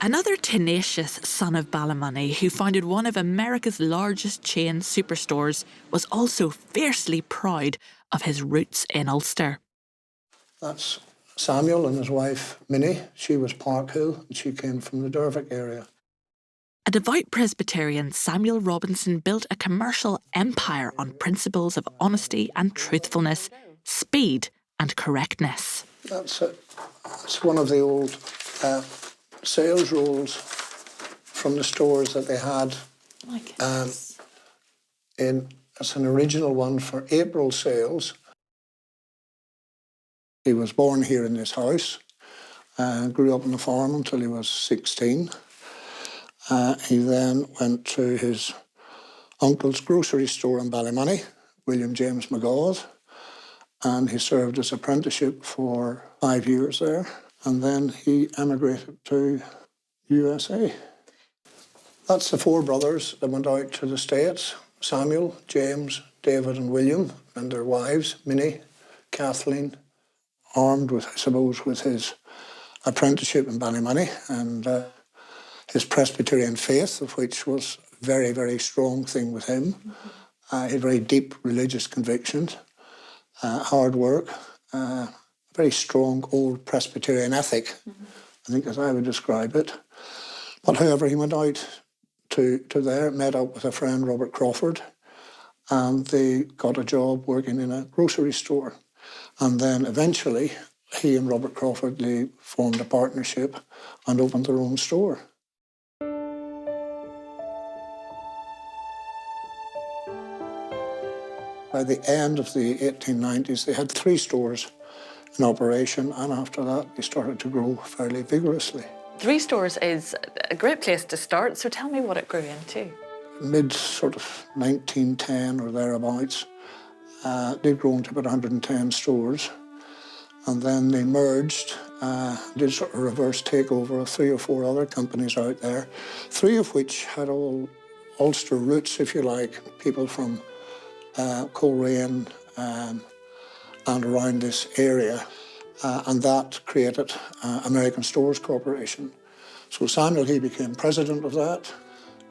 Another tenacious son of Ballymoney who founded one of America's largest chain superstores was also fiercely proud of his roots in Ulster. That's Samuel and his wife Minnie. She was Parkhill and she came from the Dervick area. A devout Presbyterian, Samuel Robinson built a commercial empire on principles of honesty and truthfulness, speed and correctness. That's it. It's one of the old sales rolls from the stores that they had. My goodness. It's an original one for April sales. He was born here in this house, grew up on the farm until he was 16. He then went to his uncle's grocery store in Ballymoney, William James Megaw's, and he served his apprenticeship for 5 years there. And then he emigrated to USA. That's the four brothers that went out to the States: Samuel, James, David and William, and their wives, Minnie, Kathleen, armed with, I suppose, with his apprenticeship in Ballymoney and his Presbyterian faith, of which was a very, very strong thing with him. He had very deep religious convictions, hard work, very strong old Presbyterian ethic, I think as I would describe it. But however, he went out to there, met up with a friend, Robert Crawford, and they got a job working in a grocery store. And then eventually, he and Robert Crawford, they formed a partnership and opened their own store. By the end of the 1890s, they had 3 stores in operation, and after that, they started to grow fairly vigorously. 3 stores is a great place to start, so tell me what it grew into. Mid sort of 1910 or thereabouts, they'd grown to about 110 stores, and then they merged, did sort of reverse takeover of 3 or 4 other companies out there, 3 of which had all Ulster roots, if you like, people from Coleraine and around this area, and that created American Stores Corporation. So Samuel, he became president of that.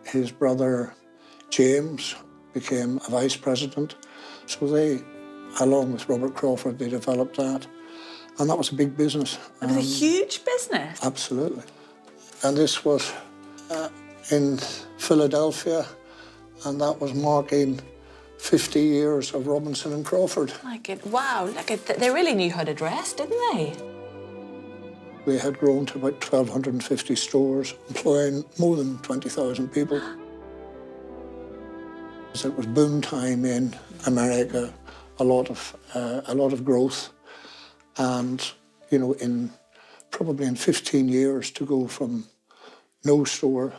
His brother James became a vice president. So they, along with Robert Crawford, they developed that. And that was a big business. It was a huge business. Absolutely. And this was in Philadelphia, and that was marking 50 years of Robinson and Crawford. Wow, look at they really knew how to dress, didn't they? They had grown to about 1,250 stores, employing more than 20,000 people. It was boom time in America, a lot of growth, and you know, probably in 15 years to go from no store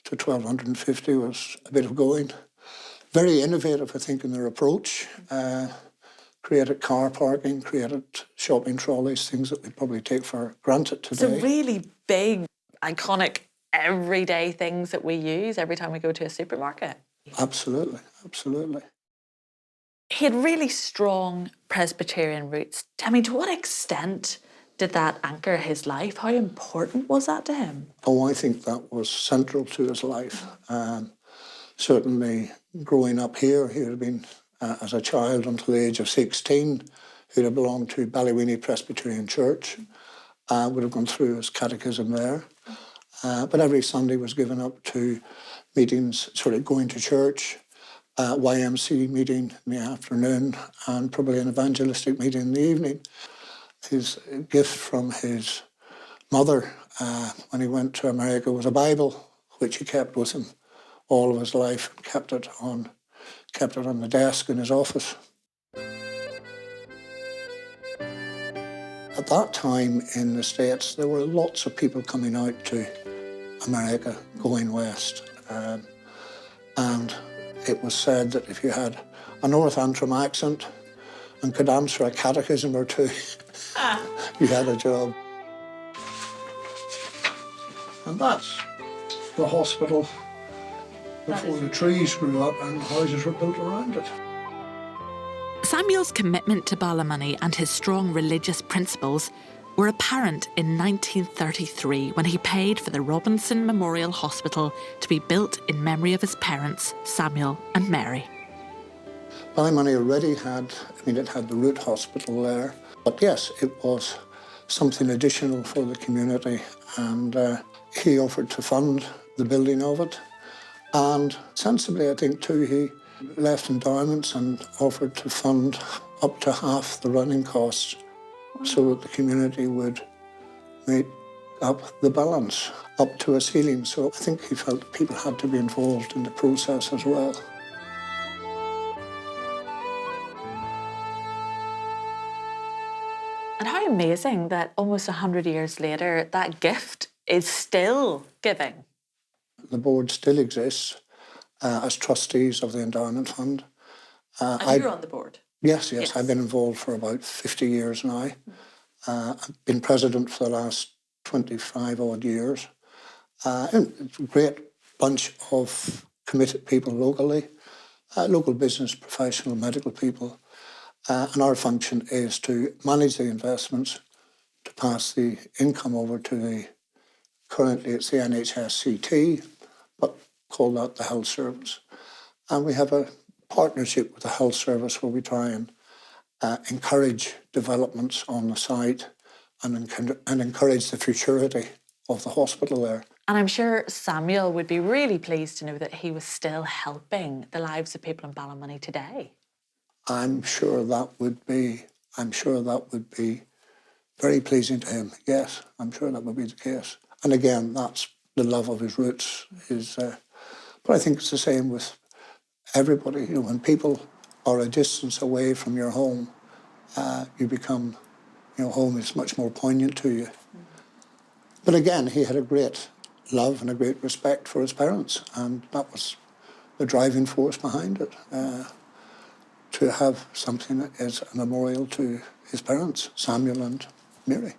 to 1,250 was a bit of going. Very innovative, I think, in their approach. Created car parking, created shopping trolleys, things that we probably take for granted today. So really big, iconic, everyday things that we use every time we go to a supermarket. Absolutely, absolutely. He had really strong Presbyterian roots. I mean, to what extent did that anchor his life? How important was that to him? Oh, I think that was central to his life. Certainly, growing up here, he would have been, as a child until the age of 16, he would have belonged to Ballymoney Presbyterian Church, would have gone through his catechism there. But every Sunday was given up to meetings, sort of going to church, YMC meeting in the afternoon, and probably an evangelistic meeting in the evening. His gift from his mother when he went to America was a Bible, which he kept with him all of his life, and kept it on the desk in his office. At that time in the States, there were lots of people coming out to America, going west. And it was said that if you had a North Antrim accent and could answer a catechism or two, you had a job. And that's the hospital before the trees grew up and houses were built around it. Samuel's commitment to Ballymoney and his strong religious principles were apparent in 1933 when he paid for the Robinson Memorial Hospital to be built in memory of his parents, Samuel and Mary. Ballymoney already had, it had the root hospital there, but yes, it was something additional for the community, and he offered to fund the building of it. And sensibly, I think too, he left endowments and offered to fund up to half the running costs so that the community would make up the balance up to a ceiling. So I think he felt people had to be involved in the process as well. And how amazing that almost 100 years later, that gift is still giving. The board still exists as trustees of the endowment fund. And you're on the board? Yes. I've been involved for about 50 years now. I've been president for the last 25 odd years. And it's a great bunch of committed people locally, local business, professional, medical people. And our function is to manage the investments, to pass the income over to currently it's the NHSCT, but call that the health service. And we have a partnership with the health service where we try and encourage developments on the site and encourage the futurity of the hospital there. And I'm sure Samuel would be really pleased to know that he was still helping the lives of people in Ballymoney today. I'm sure that would be very pleasing to him. Yes, I'm sure that would be the case. And again, that's the love of his roots. But I think it's the same with everybody. When people are a distance away from your home, you become, home is much more poignant to you. But again, he had a great love and a great respect for his parents, and that was the driving force behind it, to have something as a memorial to his parents, Samuel and Mary.